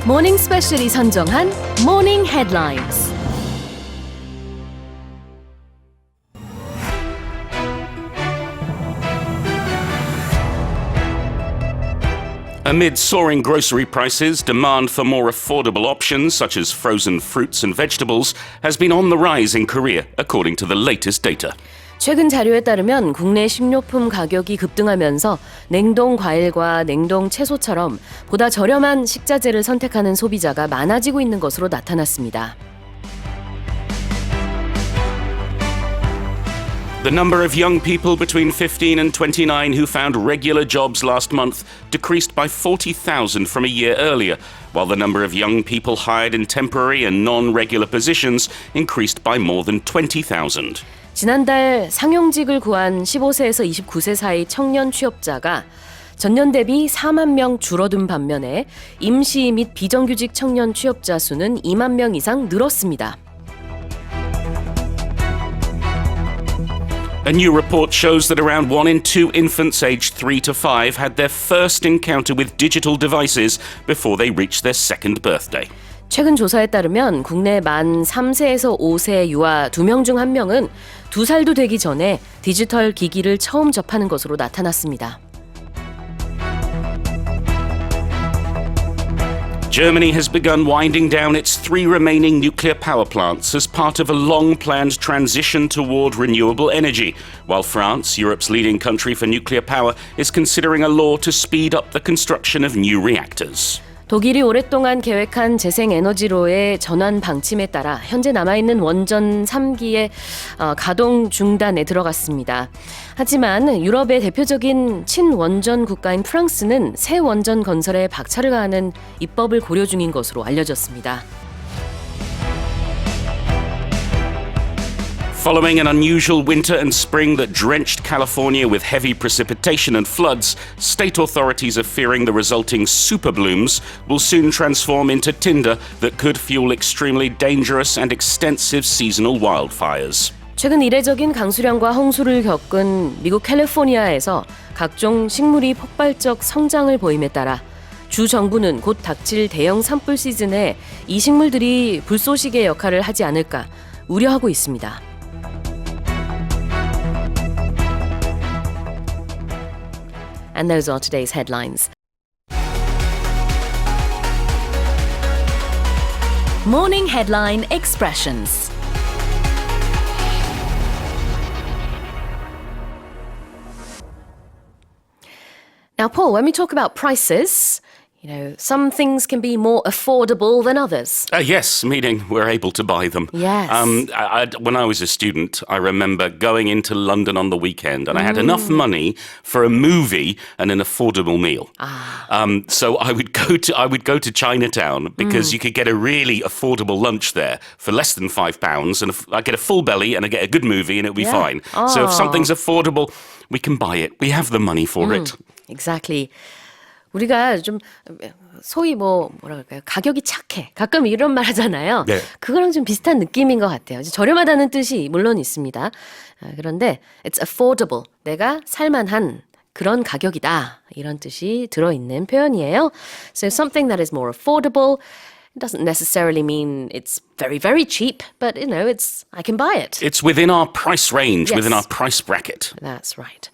모닝스페셜이 선정한 모닝 헤드라인스. Amid soaring grocery prices, demand for more affordable options such as frozen fruits and vegetables has been on the rise in Korea, according to the latest data. 최근 자료에 따르면 국내 식료품 가격이 급등하면서 냉동 과일과 냉동 채소처럼 보다 저렴한 식자재를 선택하는 소비자가 많아지고 있는 것으로 나타났습니다. The number of young people between 15 and 29 who found regular jobs last month decreased by 40,000 from a year earlier, while the number of young people hired in temporary and non-regular positions increased by more than 20,000. 지난달 상용직을 구한 15세에서 29세 사이 청년 취업자가 전년 대비 4만 명 줄어든 반면에 임시 및 비정규직 청년 취업자 수는 2만 명 이상 늘었습니다. A new report shows that around 1 in 2 infants aged 3 to 5 had their first encounter with digital devices before they reached their second birthday. 최근 조사에 따르면 국내 만 3세에서 5세 유아 2명 중 1명은 2살도 되기 전에 디지털 기기를 처음 접하는 것으로 나타났습니다. Germany has begun winding down its 3 remaining nuclear power plants as part of a long-planned transition toward renewable energy, while France, Europe's leading country for nuclear power, is considering a law to speed up the construction of new reactors. 독일이 오랫동안 계획한 재생에너지로의 전환 방침에 따라 현재 남아있는 원전 3기의 가동 중단에 들어갔습니다. 하지만 유럽의 대표적인 친원전 국가인 프랑스는 새 원전 건설에 박차를 가하는 입법을 고려 중인 것으로 알려졌습니다. Following an unusual winter and spring that drenched California with heavy precipitation and floods, state authorities are fearing the resulting super blooms will soon transform into tinder that could fuel extremely dangerous and extensive seasonal wildfires. 최근 이례적인 강수량과 홍수를 겪은 미국 캘리포니아에서 각종 식물이 폭발적 성장을 보임에 따라 주 정부는 곧 닥칠 대형 산불 시즌에 이 식물들이 불쏘시개 역할을 하지 않을까 우려하고 있습니다. And those are today's headlines. Morning Headline Expressions. Now, Paul, when we talk about prices, some things can be more affordable than others. Yes, meaning we're able to buy them. Yes. When I was a student, I remember going into London on the weekend and I had enough money for a movie and an affordable meal. So I would go to Chinatown because you could get a really affordable lunch there for less than £5, and I get a full belly and I get a good movie and it'll be fine. So if something's affordable, we can buy it. We have the money for it. Exactly. 우리가 좀 소위 뭐라 그럴까요? 가격이 착해. 가끔 이런 말 하잖아요. 네. 그거랑 좀 비슷한 느낌인 것 같아요. 저렴하다는 뜻이 물론 있습니다. 그런데 it's affordable. 내가 살만한 그런 가격이다. 이런 뜻이 들어있는 표현이에요. So something that is more affordable doesn't necessarily mean it's very, very cheap, but I can buy it. It's within our price range, Yes. within our price bracket. That's right.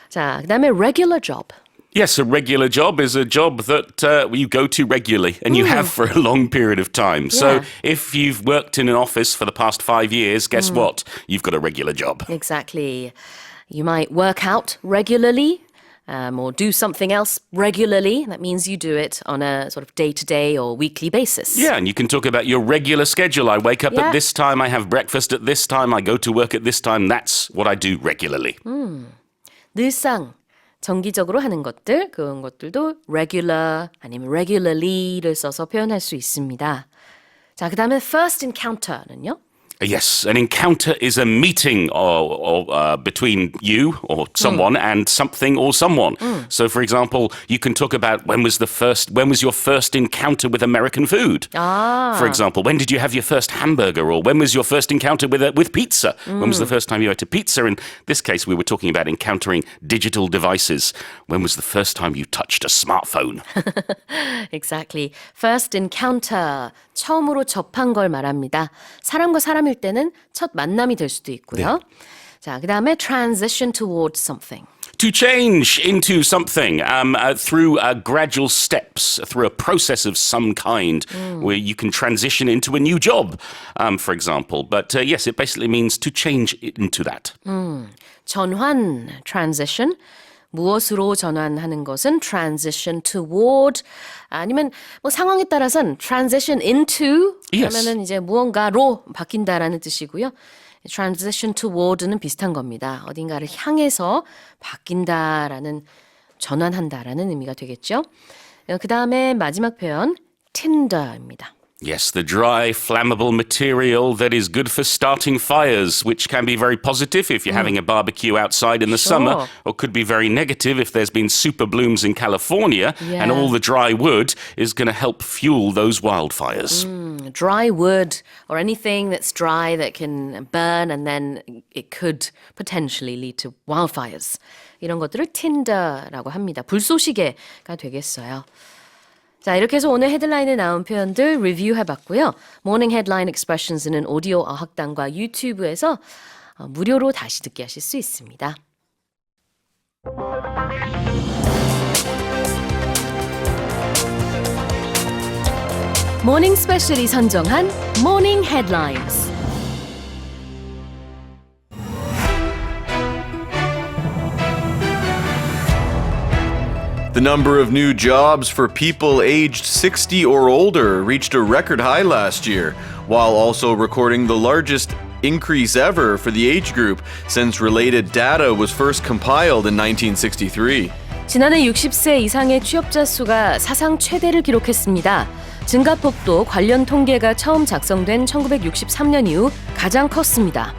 자, 그다음에 regular job. Yes, a regular job is a job that you go to regularly and you have for a long period of time. So if you've worked in an office for the past 5 years, guess what? You've got a regular job. Exactly. You might work out regularly or do something else regularly. That means you do it on a sort of day-to-day or weekly basis. Yeah, and you can talk about your regular schedule. I wake up at this time, I have breakfast at this time, I go to work at this time. That's what I do regularly. 늘상 정기적으로 하는 것들, 그런 것들도 regular 아니면 regularly를 써서 표현할 수 있습니다. 자, 그 다음에 first encounter는요? Yes, an encounter is a meeting between you or someone and something or someone. So, for example, you can talk about when was your first encounter with American food? For example, when did you have your first hamburger, or when was your first encounter with pizza? When was the first time you ate a pizza? In this case, we were talking about encountering digital devices. When was the first time you touched a smartphone? Exactly. First encounter. 처음으로 접한 걸 말합니다. 사람과 사람일 때는 첫 만남이 될 수도 있고요. 자, 그다음에 transition towards something. To change into something through gradual steps, through a process of some kind, where you can transition into a new job, for example. But yes, it basically means to change into that. 전환, transition. 무엇으로 전환하는 것은 transition toward 아니면 뭐 상황에 따라서는 transition into 하면은 이제 무언가로 바뀐다라는 뜻이고요. transition toward는 비슷한 겁니다. 어딘가를 향해서 바뀐다라는 전환한다라는 의미가 되겠죠. 그 다음에 마지막 표현 tinder입니다. Yes, the dry, flammable material that is good for starting fires, which can be very positive if you're having a barbecue outside in the summer, or could be very negative if there's been super blooms in California, and all the dry wood is going to help fuel those wildfires. Dry wood or anything that's dry that can burn and then it could potentially lead to wildfires. 이런 것들을 tinder라고 합니다. 불쏘시개가 되겠어요. 자, 이렇게 해서 오늘 헤드라인에 나온 표현들 리뷰해봤고요. 모닝 헤드라인 익스프레션스는 오디오 어학당과 유튜브에서 무료로 다시 듣게 하실 수 있습니다. 모닝스페셜이 선정한 모닝 헤드라인스. The number of new jobs for people aged 60 or older reached a record high last year, while also recording the largest increase ever for the age group since related data was first compiled in 1963. 지난해 60세 이상의 취업자 수가 사상 최대를 기록했습니다. 증가폭도 관련 통계가 처음 작성된 1963년 이후 가장 컸습니다.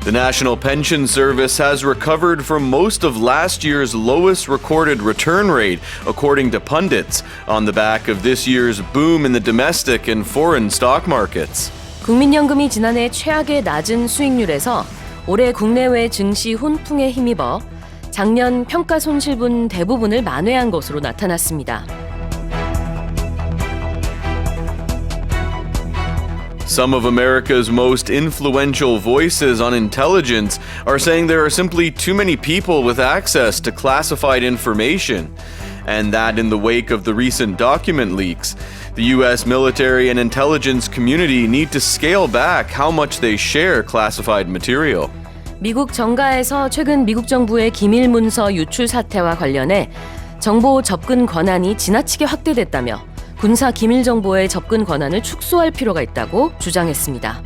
The National Pension Service has recovered from most of last year's lowest recorded return rate, according to pundits, on the back of this year's boom in the domestic and foreign stock markets. 국민연금이 지난해 최악의 낮은 수익률에서 올해 국내외 증시 훈풍에 힘입어 작년 평가 손실분 대부분을 만회한 것으로 나타났습니다. Some of America's most influential voices on intelligence are saying there are simply too many people with access to classified information, and that in the wake of the recent document leaks, the U.S. military and intelligence community need to scale back how much they share classified material. 미국 정가에서 최근 미국 정부의 기밀 문서 유출 사태와 관련해 정보 접근 권한이 지나치게 확대됐다며 군사 기밀 정보의 접근 권한을 축소할 필요가 있다고 주장했습니다.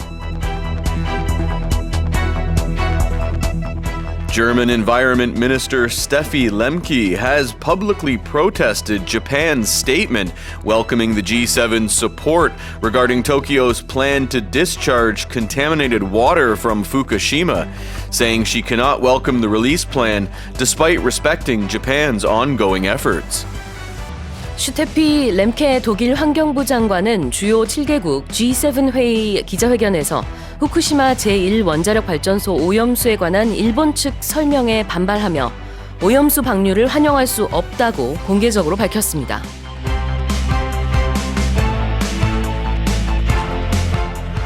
German Environment Minister Steffi Lemke has publicly protested Japan's statement welcoming the G7's support regarding Tokyo's plan to discharge contaminated water from Fukushima, saying she cannot welcome the release plan despite respecting Japan's ongoing efforts. 슈테피 렘케 독일 환경부 장관은 주요 7개국 G7 회의 기자회견에서 후쿠시마 제1원자력 발전소 오염수에 관한 일본 측 설명에 반발하며 오염수 방류를 환영할 수 없다고 공개적으로 밝혔습니다.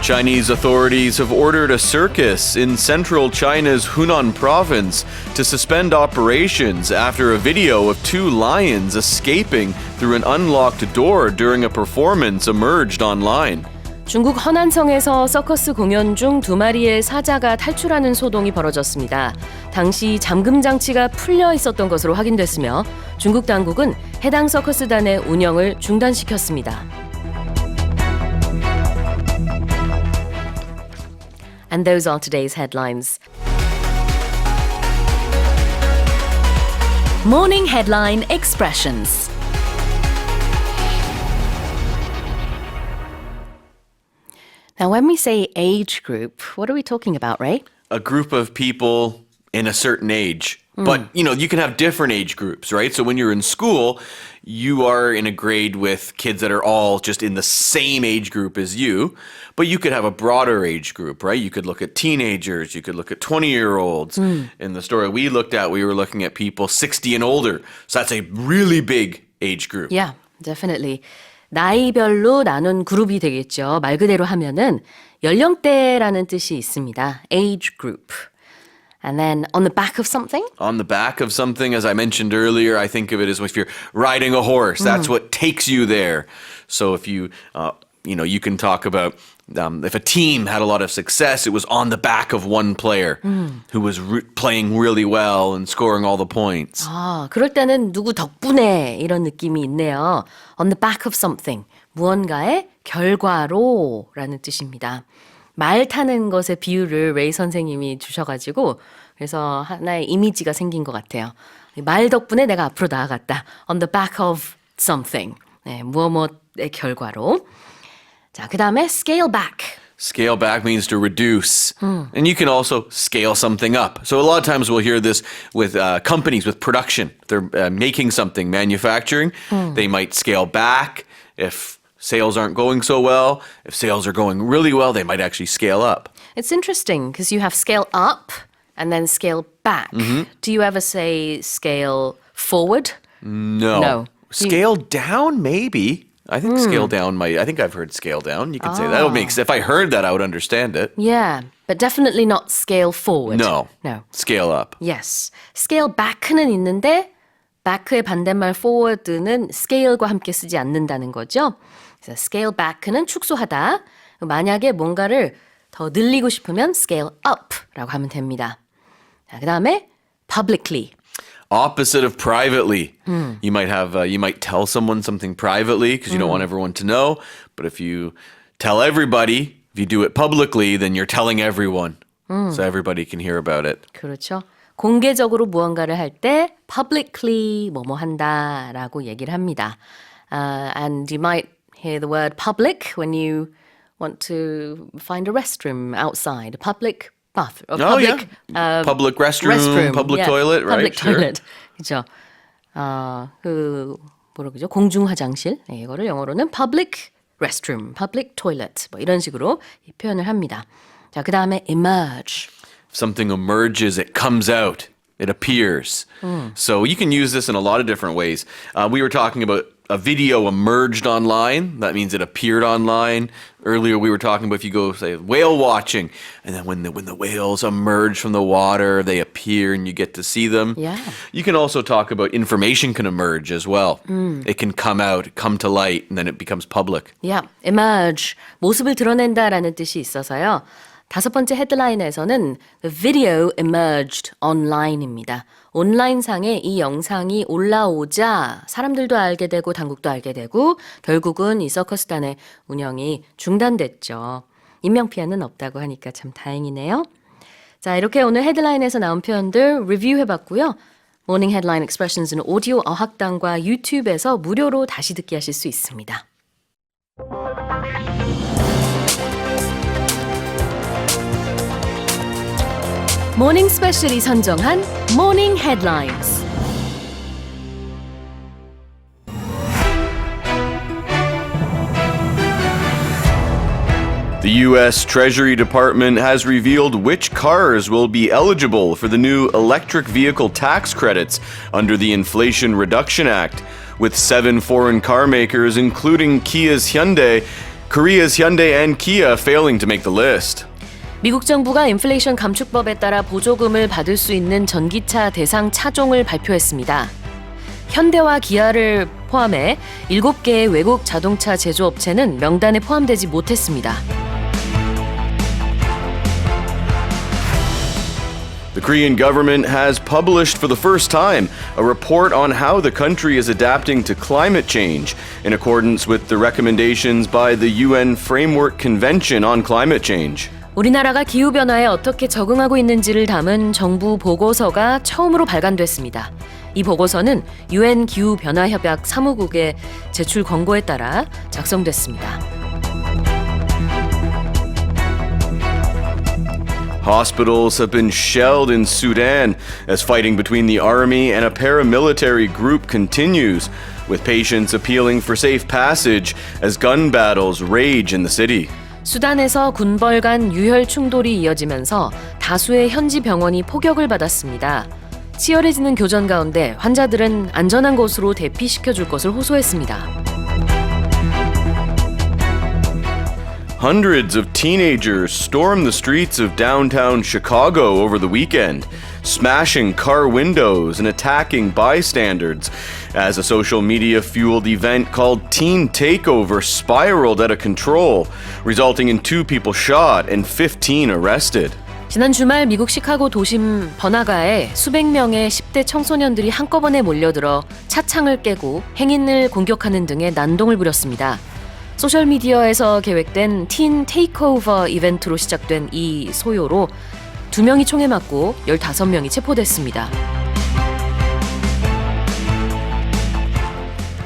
Chinese authorities have ordered a circus in central China's Hunan province to suspend operations after a video of two lions escaping through an unlocked door during a performance emerged online. 중국 허난성에서 서커스 공연 중 두 마리의 사자가 탈출하는 소동이 벌어졌습니다. 당시 잠금 장치가 풀려 있었던 것으로 확인됐으며 중국 당국은 해당 서커스단의 운영을 중단시켰습니다. And those are today's headlines. Morning Headline Expressions. Now, when we say age group, what are we talking about, Ray? A group of people in a certain age. But, you can have different age groups, right? So when you're in school, you are in a grade with kids that are all just in the same age group as you. But you could have a broader age group, right? You could look at teenagers. You could look at 20-year-olds. In the story we looked at, we were looking at people 60 and older. So that's a really big age group. Yeah, definitely. 나이별로 나눈 그룹이 되겠죠. 말 그대로 하면은 연령대라는 뜻이 있습니다. Age group. And then on the back of something? On the back of something, as I mentioned earlier, I think of it as if you're riding a horse. That's what takes you there. So if you can talk about if a team had a lot of success, it was on the back of one player who was playing really well and scoring all the points. 아, 그럴 때는 누구 덕분에 이런 느낌이 있네요. On the back of something. 무언가의 결과로라는 뜻입니다. 말 타는 것의 비유를 레이 선생님이 주셔가지고 그래서 하나의 이미지가 생긴 것 같아요. 말 덕분에 내가 앞으로 나아갔다. On the back of something. 네, 무엇의 결과로. 자, 그 다음에 scale back. Scale back means to reduce. And you can also scale something up. So a lot of times we'll hear this with companies with production. They're making something, manufacturing. They might scale back if sales aren't going so well. If sales are going really well, they might actually scale up. It's interesting because you have scale up and then scale back. Do you ever say scale forward? No. Scale down, maybe. I think scale down might. I think I've heard scale down. You could say that would make sense. If I heard that, I would understand it. Yeah, but definitely not scale forward. No. Scale up. Yes. scale back는 있는데 back의 반대말 forward는 scale과 함께 쓰지 않는다는 거죠. 그래서 scale back는 축소하다. 만약에 뭔가를 더 늘리고 싶으면 scale up라고 하면 됩니다. 자, 그다음에 publicly. Opposite of privately. You might tell someone something privately because you don't want everyone to know. But if you tell everybody, if you do it publicly, then you're telling everyone. So everybody can hear about it. 그렇죠. 공개적으로 무언가를 할 때 publicly 뭐뭐 한다라고 얘기를 합니다. And you might hear the word public when you want to find a restroom outside, a public bathroom. Public restroom, public toilet, right? Public toilet. 그렇죠. 뭐라 그러죠? 공중 화장실. 네, 이거를 영어로는 public restroom, public toilet. 뭐 이런 식으로 표현을 합니다. 자, 그다음에 emerge. If something emerges, it comes out. It appears. So you can use this in a lot of different ways. We were talking about a video emerged online. That means it appeared online. Earlier we were talking about if you go, say, whale watching, and then when the whales emerge from the water, they appear and you get to see them. Yeah. You can also talk about information can emerge as well. It can come out, come to light, and then it becomes public. Yeah, emerge. 모습을 드러낸다라는 뜻이 있어서요. 5번째 헤드라인에서는 The video emerged online입니다. 온라인상에 이 영상이 올라오자 사람들도 알게 되고 당국도 알게 되고 결국은 이 서커스단의 운영이 중단됐죠. 인명피해는 없다고 하니까 참 다행이네요. 자, 이렇게 오늘 헤드라인에서 나온 표현들 리뷰해봤고요. 모닝 헤드라인 익스프레션스는 오디오 어학당과 유튜브에서 무료로 다시 듣기 하실 수 있습니다. 모닝스페셜이 선정한 모닝 헤드라인스. The U.S. Treasury Department has revealed which cars will be eligible for the new electric vehicle tax credits under the Inflation Reduction Act, with 7 foreign car makers, including Korea's Hyundai, and Kia failing to make the list. 미국 정부가 인플레이션 감축법에 따라 보조금을 받을 수 있는 전기차 대상 차종을 발표했습니다. 현대와 기아를 포함해 7개의 외국 자동차 제조업체는 명단에 포함되지 못했습니다. The Korean government has published for the first time a report on how the country is adapting to climate change in accordance with the recommendations by the UN Framework Convention on Climate Change. 우리나라가 기후변화에 어떻게 적응하고 있는지를 담은 정부 보고서가 처음으로 발간됐습니다. 이 보고서는 UN 기후변화협약 사무국의 제출 권고에 따라 작성됐습니다. Hospitals have been shelled in Sudan as fighting between the army and a paramilitary group continues, with patients appealing for safe passage as gun battles rage in the city. 수단에서 군벌 간 유혈 충돌이 이어지면서 다수의 현지 병원이 포격을 받았습니다. 치열해지는 교전 가운데 환자들은 안전한 곳으로 대피시켜줄 것을 호소했습니다. Hundreds of teenagers stormed the streets of downtown Chicago over the weekend, smashing car windows and attacking bystanders, as a social media-fueled event called Teen Takeover spiraled out of control, resulting in 2 people shot and 15 arrested. 지난 주말 미국 시카고 도심 번화가에 수백 명의 10대 청소년들이 한꺼번에 몰려들어 차창을 깨고 행인을 공격하는 등의 난동을 부렸습니다. 소셜미디어에서 계획된 틴 테이크오버 이벤트로 시작된 이 소요로 2명이 총에 맞고 15명이 체포됐습니다.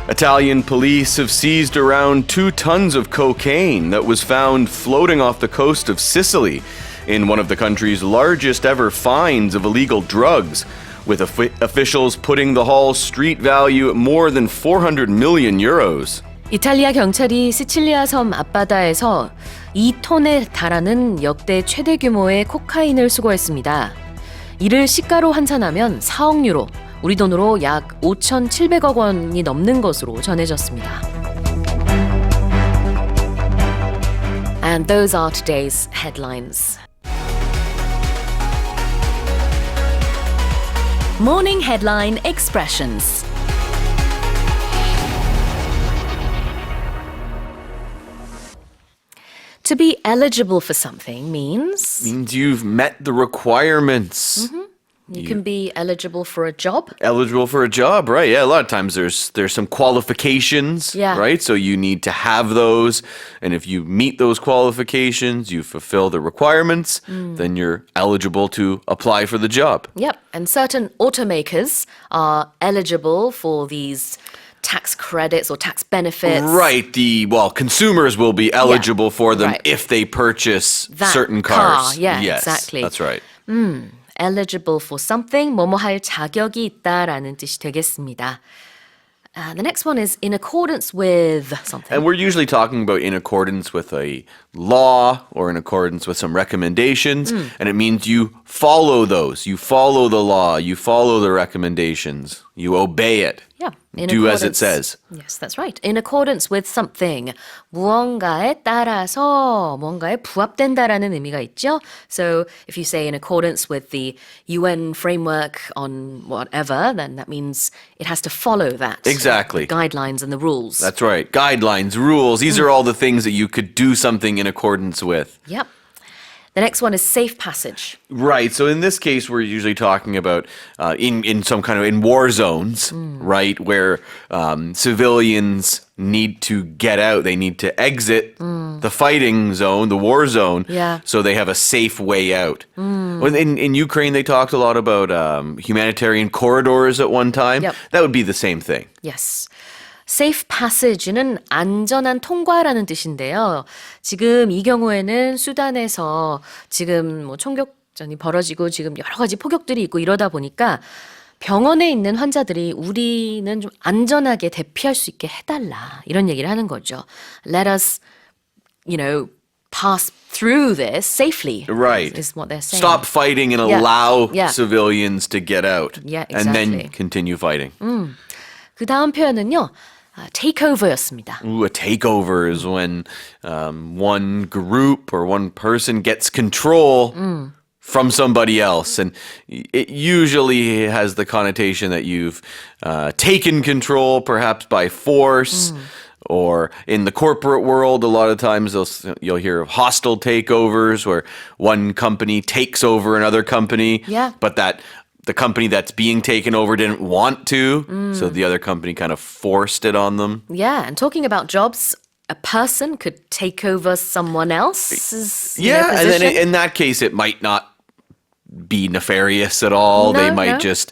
Italian police have seized around 2 tons of cocaine that was found floating off the coast of Sicily in one of the country's largest ever finds of illegal drugs, with officials putting the haul's street value at more than 400 million euros. 이탈리아 경찰이 시칠리아 섬 앞바다에서 2톤에 달하는 역대 최대 규모의 코카인을 수거했습니다. 이를 시가로 환산하면 4억 유로, 우리 돈으로 약 5,700억 원이 넘는 것으로 전해졌습니다. And those are today's headlines. Morning headline expressions. To be eligible for something means Means you've met the requirements. you can be eligible for a job. Eligible for a job, right? Yeah, a lot of times there's some qualifications, Yeah. right? So you need to have those, and if you meet those qualifications, you fulfill the requirements, then you're eligible to apply for the job. Yep, and certain automakers are eligible for these tax credits or tax benefits. Right, consumers will be eligible for them right. if they purchase That certain car, cars. yeah, yes, exactly. That's right. Eligible for something, 뭐뭐 할 자격이 있다라는 뜻이 되겠습니다. The next one is in accordance with something. And we're usually talking about in accordance with a law or in accordance with some recommendations, and it means you follow those. You follow the law, you follow the recommendations, you obey it. Yeah, in Do as it accordance- says. Yes, that's right. In accordance with something. 무언가에 따라서 무언가에 부합된다라는 의미가 있죠. So if you say in accordance with the UN framework on whatever, then that means it has to follow that. Exactly. The guidelines and the rules. That's right. Guidelines, rules, these are all the things that you could do something in accordance with. Yep. The next one is safe passage. Right. So in this case, we're usually talking about in some kind of in war zones, right, where civilians need to get out. They need to exit the fighting zone, the war zone, Yeah. so they have a safe way out. Well, in Ukraine, they talked a lot about humanitarian corridors at one time. Yep. That would be the same thing. Yes. Safe passage는 안전한 통과라는 뜻인데요. 지금 이 경우에는 수단에서 지금 뭐 총격전이 벌어지고 지금 여러 가지 포격들이 있고 이러다 보니까 병원에 있는 환자들이 우리는 좀 안전하게 대피할 수 있게 해달라 이런 얘기를 하는 거죠. Let us, pass through this safely. Right. Is what they're saying. Stop fighting and Yeah. allow Yeah. civilians to get out. Yeah, And then exactly. continue fighting. 그 다음 표현은요. takeover였습니다. Ooh, a takeover is when one group or one person gets control from somebody else. And it usually has the connotation that you've taken control, perhaps by force. Or in the corporate world, a lot of times you'll hear of hostile takeovers where one company takes over another company, Yeah. but the company that's being taken over didn't want to, so the other company kind of forced it on them. Yeah, and talking about jobs, a person could take over someone else's Yeah, and then position. in that case, it might not be nefarious at all. They No, might no. just,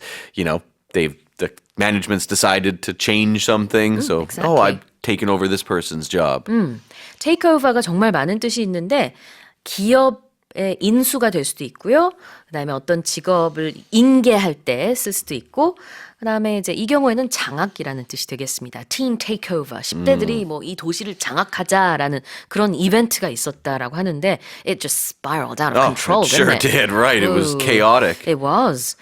the management's decided to change something. So, exactly. I've taken over this person's job. takeover가 정말 많은 뜻이 있는데 기업의 인수가 될 수도 있고요. 그다음에 어떤 직업을 인계할 때 쓸 수도 있고, 그다음에 이제 이 경우에는 장악이라는 뜻이 되겠습니다. Team takeover. 10대들이 뭐 이 도시를 장악하자라는 그런 이벤트가 있었다라고 하는데 it just spiraled out of control. It sure didn't it? did, right. It was Ooh. chaotic. It was.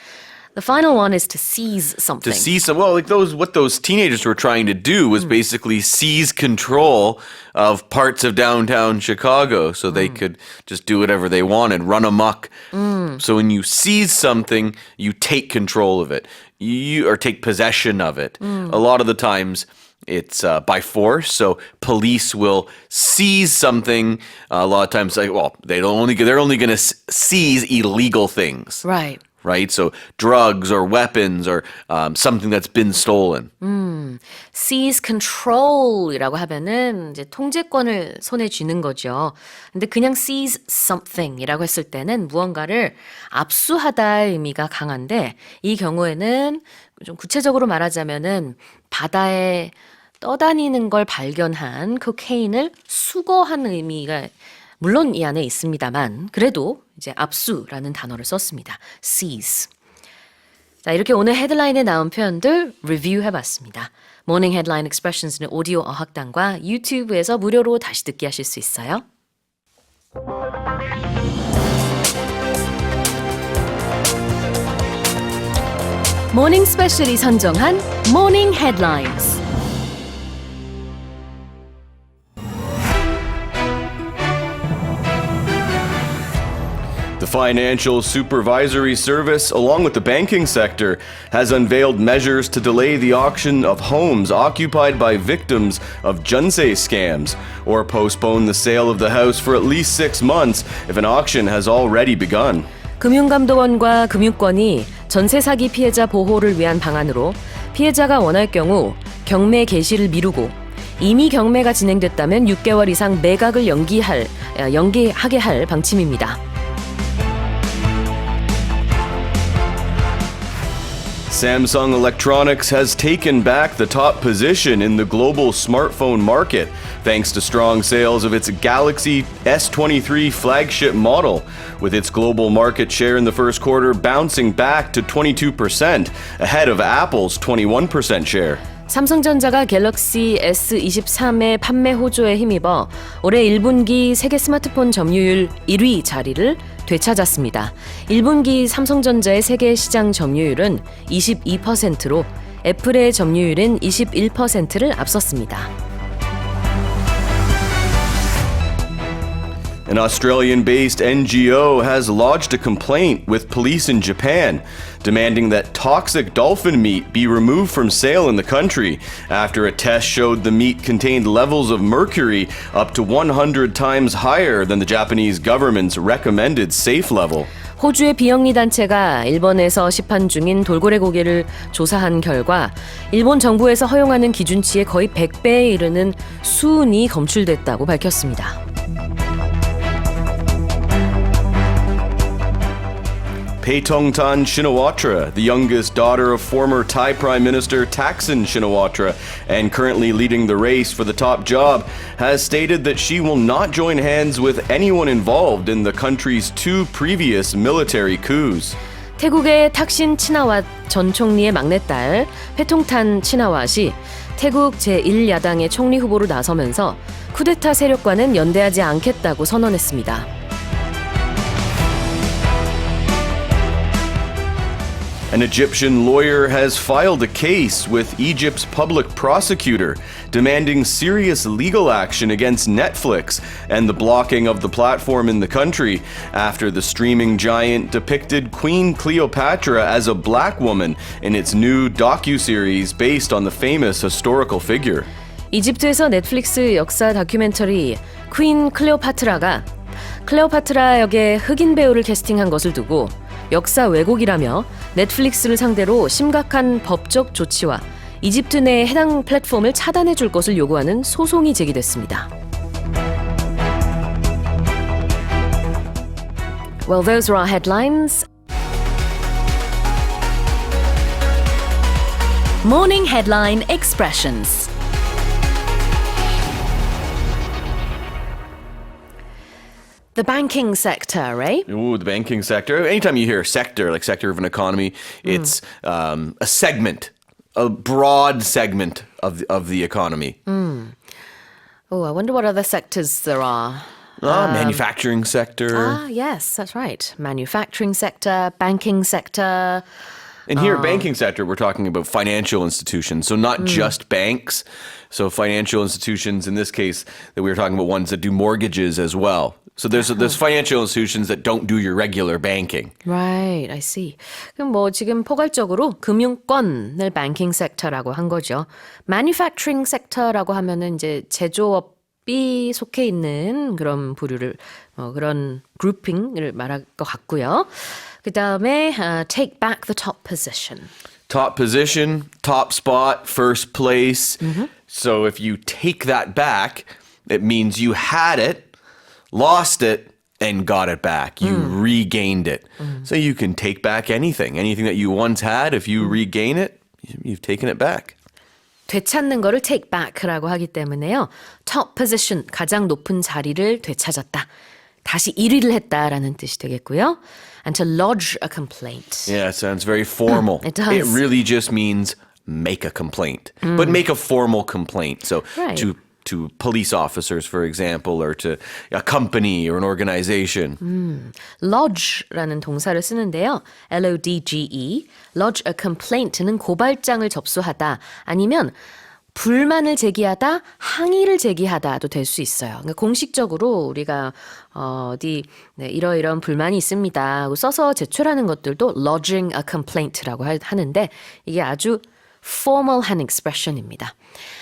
The final one is to seize something. To seize some, well, like what those teenagers were trying to do was basically seize control of parts of downtown Chicago so they could just do whatever they wanted, run amok. So when you seize something, you take control of it, or take possession of it. A lot of the times it's by force. So police will seize something. A lot of times, like, well, they're only going to seize illegal things. Right. Right? So drugs or weapons or something that's been stolen. Seize control이라고 하면은 이제 통제권을 손에 쥐는 거죠. 근데 그냥 seize something이라고 했을 때는 무언가를 압수하다의 의미가 강한데 이 경우에는 좀 구체적으로 말하자면은 바다에 떠다니는 걸 발견한 코케인을 수거한 의미가 물론 이 안에 있습니다만 그래도 이제 압수라는 단어를 썼습니다. seize. 자, 이렇게 오늘 헤드라인에 나온 표현들 리뷰 해봤습니다. 모닝 헤드라인 익스프레션스는 오디오 어학당과 유튜브에서 무료로 다시 듣기 하실 수 있어요. 모닝스페셜이 선정한 모닝 헤드라인스. The Financial Supervisory Service, along with the banking sector, has unveiled measures to delay the auction of homes occupied by victims of junse scams, or postpone the sale of the house for at least 6 months if an auction has already begun. 금융감독원과 금융권이 전세 사기 피해자 보호를 위한 방안으로 피해자가 원할 경우 경매 개시를 미루고 이미 경매가 진행됐다면 6개월 이상 매각을 연기하게 할 방침입니다. Samsung Electronics has taken back the top position in the global smartphone market thanks to strong sales of its Galaxy S23 flagship model, with its global market share in the first quarter bouncing back to 22%, ahead of Apple's 21% share. 삼성전자가 갤럭시 S23의 판매 호조에 힘입어 올해 1분기 세계 스마트폰 점유율 1위 자리를 되찾았습니다. 1분기 삼성전자의 세계 시장 점유율은 22%로 애플의 점유율은 21%를 앞섰습니다. An Australian-based NGO has lodged a complaint with police in Japan, demanding that toxic dolphin meat be removed from sale in the country after a test showed the meat contained levels of mercury up to 100 times higher than the Japanese government's recommended safe level. 호주의 비영리 단체가 일본에서 시판 중인 돌고래 고기를 조사한 결과 일본 정부에서 허용하는 기준치의 거의 100배에 이르는 수은이 검출됐다고 밝혔습니다. Paetongtarn Shinawatra, the youngest daughter of former Thai Prime Minister Thaksin Shinawatra and currently leading the race for the top job, has stated that she will not join hands with anyone involved in the country's 2 previous military coups. 태국의 탁신 치나왓 전 총리의 막내딸 페통탄 치나왓이 태국 제1야당의 총리 후보로 나서면서 쿠데타 세력과는 연대하지 않겠다고 선언했습니다. An Egyptian lawyer has filed a case with Egypt's public prosecutor, demanding serious legal action against Netflix and the blocking of the platform in the country after the streaming giant depicted Queen Cleopatra as a black woman in its new docuseries based on the famous historical figure. 이집트에서 넷플릭스 역사 다큐멘터리 퀸 클레오파트라가 클레오파트라 역의 흑인 배우를 캐스팅한 것을 두고 역사 왜곡이라며 넷플릭스를 상대로 심각한 법적 조치와 이집트 내 해당 플랫폼을 차단해 줄 것을 요구하는 소송이 제기됐습니다. Well, those are our headlines. Morning Headline Expressions. The banking sector, right? Ooh, the banking sector. Anytime you hear sector, like sector of an economy, it's a segment, a broad segment of the economy. Oh, I wonder what other sectors there are. Manufacturing sector. Yes, that's right. Manufacturing sector, banking sector. And here, banking sector, we're talking about financial institutions. So not just banks. So financial institutions, in this case, that we were talking about ones that do mortgages as well. So there's financial institutions that don't do your regular banking. Right, I see. 그럼 뭐 지금 포괄적으로 금융권을 banking sector라고 한 거죠. Manufacturing sector라고 하면은 이제 제조업이 속해 있는 그런 부류를 그런 grouping을 말할 것 같고요. 그 다음에 take back the top position. Top position, top spot, first place. So if you take that back, it means you had it, lost it, and got it back. You regained it. So you can take back anything. Anything that you once had, if you regain it, you've taken it back. 되찾는 거를 take back라고 하기 때문에요. top position, 가장 높은 자리를 되찾았다. 다시 1위를 했다라는 뜻이 되겠고요. And to lodge a complaint. Yeah, it sounds very formal. It does. It really just means make a complaint. But make a formal complaint. So Right. to police officers, for example, or to a company or an organization. lodge라는 동사를 쓰는데요. lodge, lodge a complaint는 고발장을 접수하다 아니면 불만을 제기하다, 항의를 제기하다도 될 수 있어요. 그러니까 공식적으로 우리가 어디 이러이러한 불만이 있습니다 하고 써서 제출하는 것들도 lodging a complaint라고 하는데 이게 아주 formal한 expression입니다.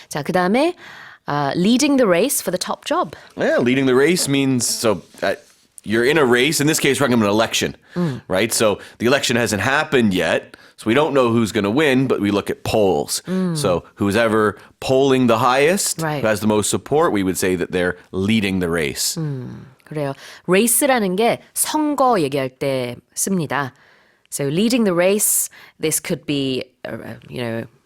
자, 그 다음에 leading the race for the top job. Yeah, leading the race means you're in a race. In this case, we're talking about an election, right? So the election hasn't happened yet. So we don't know who's going to win, but we look at polls. So who's ever polling the highest, Right. who has the most support, we would say that they're leading the race. 그래요. race라는 게 선거 얘기할 때 씁니다. So leading the race, this could be,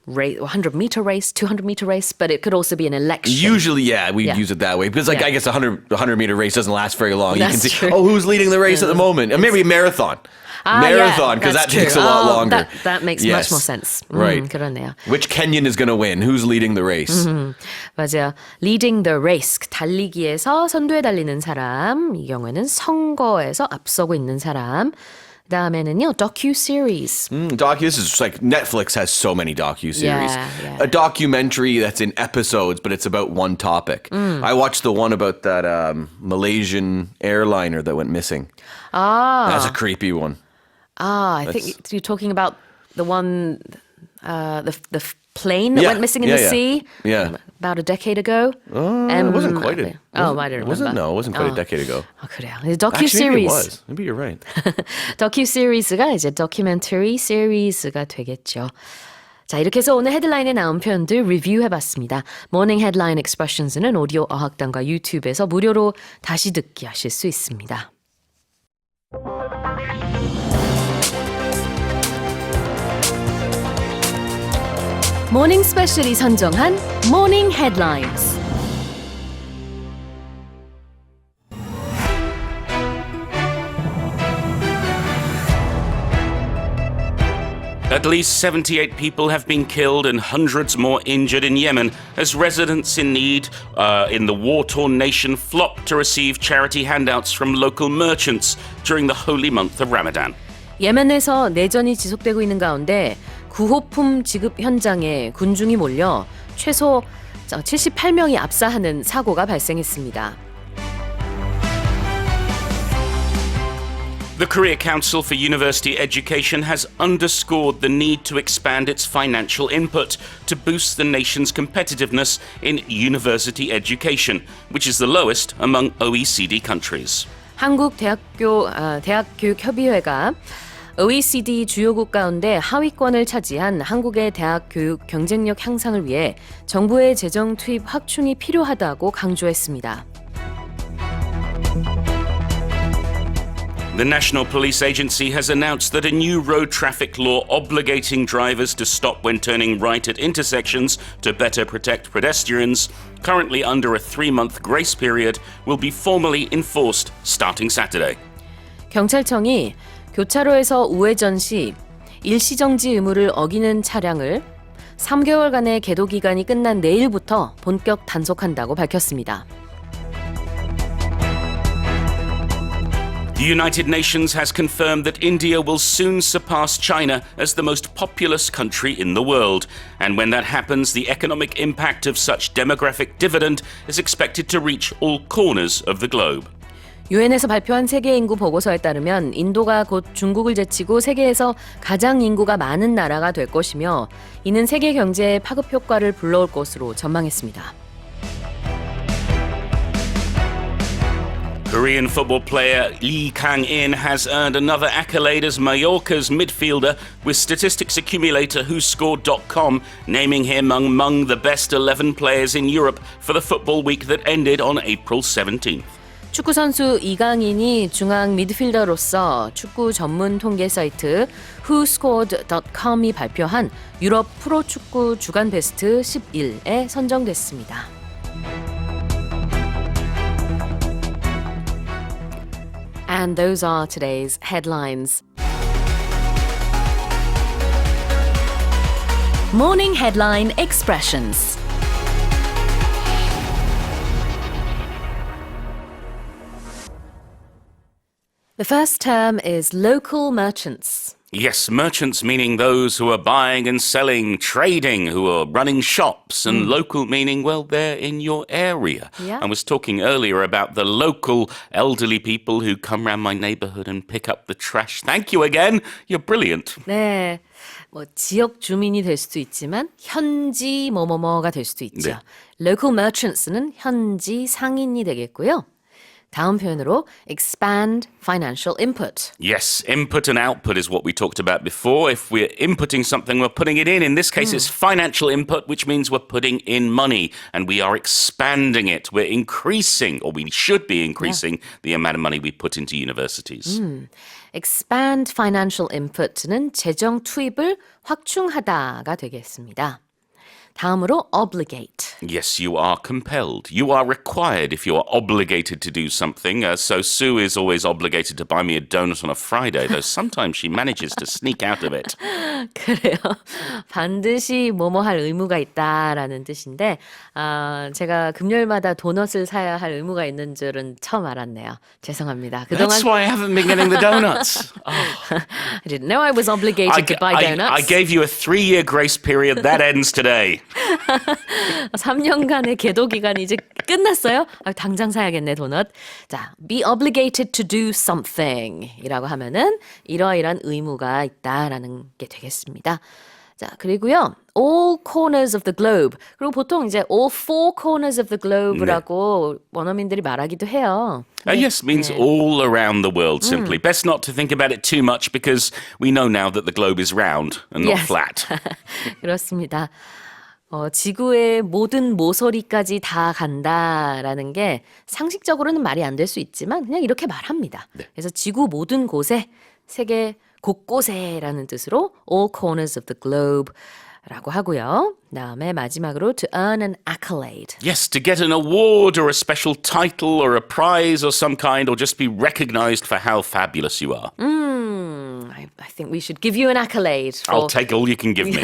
100-meter race, 200-meter race, but it could also be an election. Usually, yeah, we Yeah. use it that way because, I guess a 100-meter race doesn't last very long. You can That's see, true. who's leading the race at the moment? And maybe a marathon. Marathon, because that takes a lot longer. That makes much more sense. Right. 그러네요. Which Kenyan is going to win? Who's leading the race? 맞아요. Leading the race, 달리기에서 선두에 달리는 사람, 이 경우에는 선거에서 앞서고 있는 사람. 그다음에는요, docu-series. This is like Netflix has so many docu-series. Yeah. A documentary that's in episodes, but it's about one topic. I watched the one about that Malaysian airliner that went missing. That's a creepy one. I think you're talking about the one, the plane that went missing in the sea. Yeah. About a decade ago. It wasn't quite it. I don't remember. It wasn't quite a decade ago. 그래요. Actually, maybe it docu-series. was. Maybe you're right. docu-series가 이제 documentary series가 되겠죠. 자, 이렇게 해서 오늘 헤드라인에 나온 표현들 리뷰해봤습니다. 모닝 헤드라인 expressions는 오디오 어학당과 유튜브에서 무료로 다시 듣기 하실 수 있습니다. 모닝스페셜이 선정한 모닝 헤드라인스. At least 78 people have been killed and hundreds more injured in Yemen as residents in need in the war-torn nation flock to receive charity handouts from local merchants during the holy month of Ramadan. 예멘에서 내전이 지속되고 있는 가운데 구호품 지급 현장에 군중이 몰려 최소 78명이 압사하는 사고가 발생했습니다. The Korea Council for University Education has underscored the need to expand its financial input to boost the nation's competitiveness in university education, which is the lowest among OECD countries. 한국 대학교육협의회가 OECD 주요국 가운데 하위권을 차지한 한국의 대학 교육 경쟁력 향상을 위해 정부의 재정 투입 확충이 필요하다고 강조했습니다. The National Police Agency has announced that a new road traffic law obligating drivers to stop when turning right at intersections to better protect pedestrians, currently under a 3-month grace period, will be formally enforced starting Saturday. 경찰청이 교차로에서 우회전 시 일시정지 의무를 어기는 차량을 3개월간의 계도 기간이 끝난 내일부터 본격 단속한다고 밝혔습니다. The United Nations has confirmed that India will soon surpass China as the most populous country in the world. And when that happens, the economic impact of such demographic dividend is expected to reach all corners of the globe. 유엔에서 발표한 세계 인구 보고서에 따르면 인도가 곧 중국을 제치고 세계에서 가장 인구가 많은 나라가 될 것이며 이는 세계 경제에 파급 효과를 불러올 것으로 전망했습니다. Korean football player Lee Kang-in has earned another accolade as Mallorca's midfielder, with statistics accumulator WhoScored.com naming him among the best 11 players in Europe for the football week that ended on April 17th. 축구 선수 이강인이 중앙 미드필더로서 축구 전문 통계 사이트 WhoScored.com이 발표한 유럽 프로축구 주간 베스트 11에 선정됐습니다. And those are today's headlines. Morning headline expressions. The first term is local merchants. Yes, merchants meaning those who are buying and selling, trading, who are running shops, and local meaning, well, they're in your area. Yeah. I was talking earlier about the local elderly people who come around my neighborhood and pick up the trash. Thank you again. You're brilliant. 네, 뭐 지역 주민이 될 수도 있지만 현지 뭐뭐뭐가 될 수도 있죠. 네. Local merchants는 현지 상인이 되겠고요. 다음 표현으로 expand financial input. Yes, input and output is what we talked about before. If we're inputting something, we're putting it in. In this case, it's financial input, which means we're putting in money and we are expanding it. We're increasing, or we should be increasing, the amount of money we put into universities. expand financial input는 재정 투입을 확충하다가 되겠습니다. 다음으로 obligate. Yes, you are compelled. You are required if you are obligated to do something. So Sue is always obligated to buy me a donut on a Friday, though sometimes she manages to sneak out of it. 그래요. 반드시 뭐뭐 할 의무가 있다라는 뜻인데 제가 금요일마다 도넛을 사야 할 의무가 있는 줄은 처음 알았네요. 죄송합니다. 그동안 That's why I haven't been getting the donuts. I didn't know I was obligated to buy donuts. I gave you a 3-year grace period. That ends today. 3년간의 계도 기간이 이제 끝났어요? 당장 사야겠네, 도넛. 자, be obligated to do something 이라고 하면은 이러이러한 의무가 있다라는 게 되겠습니다. 자, 그리고요. all corners of the globe. 그리고 보통 이제 all four corners of the globe라고 원어민들이 말하기도 해요. Yes, means all around the world, simply. Best not to think about it too much because we know now that the globe is round and not Yes. flat. 그렇습니다. 지구의 모든 모서리까지 다 간다라는 게 상식적으로는 말이 안 될 수 있지만 그냥 이렇게 말합니다. 네. 그래서 지구 모든 곳에, 세계 곳곳에라는 뜻으로 all corners of the globe 라고 하고요. 다음에 마지막으로 to earn an accolade. Yes, to get an award or a special title or a prize or some kind or just be recognized for how fabulous you are. I think we should give you an accolade. I'll take all you can give me.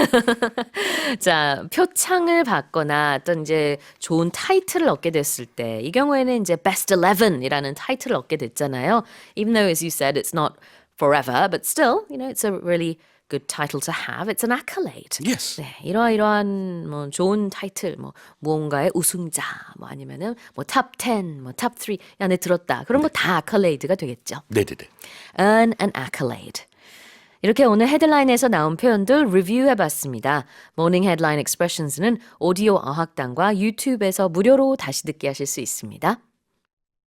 자, 표창을 받거나 어떤 이제 좋은 타이틀을 얻게 됐을 때 이 경우에는 이제 Best 11이라는 타이틀을 얻게 됐잖아요. Even though as you said it's not forever, but still, you know, it's a really good title to have. It's an accolade. Yes. 네, 이러이러한 뭐 좋은 타이틀, 뭐 무언가의 우승자, 뭐 아니면은 뭐 top 10, 뭐 top 3 안에 들었다. 그런 거 다 accolade가 되겠죠. 네네네. Earn an accolade. 이렇게 오늘 헤드라인에서 나온 표현들 리뷰해봤습니다. 모닝 헤드라인 expressions는 오디오 어학당과 유튜브에서 무료로 다시 듣기 하실 수 있습니다.